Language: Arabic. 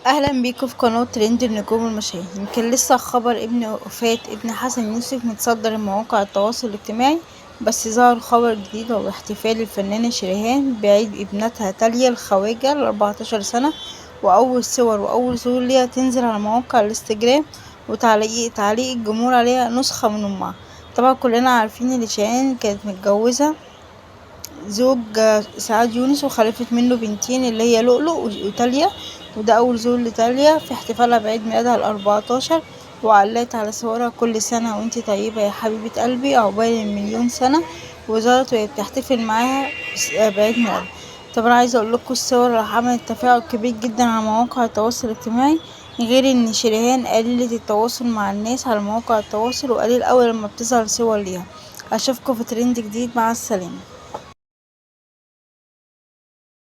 اهلا بيكم في قناة ترند النجوم والمشاهير. يمكن لسه خبر وفاة ابن حسن يوسف متصدر مواقع التواصل الاجتماعي، بس ظهر خبر جديد وهو احتفال الفنانة شريهان بعيد ابنتها تاليا الخواجة ل14 سنة، وأول صور وأول ظهور ليها تنزل على مواقع الانستجرام، وتعليق الجمهور عليها نسخة من أمها. طبعا كلنا عارفين ان شريهان كانت متجوزة زوج سعاد يونس وخلفت منه بنتين اللي هي لؤلؤ وتاليا، وده أول ظهور لتاليا في احتفالها بعيد ميلادها ال14. وعلقت على صورها كل سنة وانتي طيبة يا حبيبة قلبي عقبال المليون سنة، وظهرت وهي بتحتفل معاها بعيد ميلادها. طبعا عايزة اقولكوا الصور اللي عملت تفاعل كبير جدا على مواقع التواصل الاجتماعي، غير ان شريهان قللت التواصل مع الناس على مواقع التواصل، وقليل اوي لما بتظهر صور ليها. اشوفكم في ترند جديد، مع السلامة.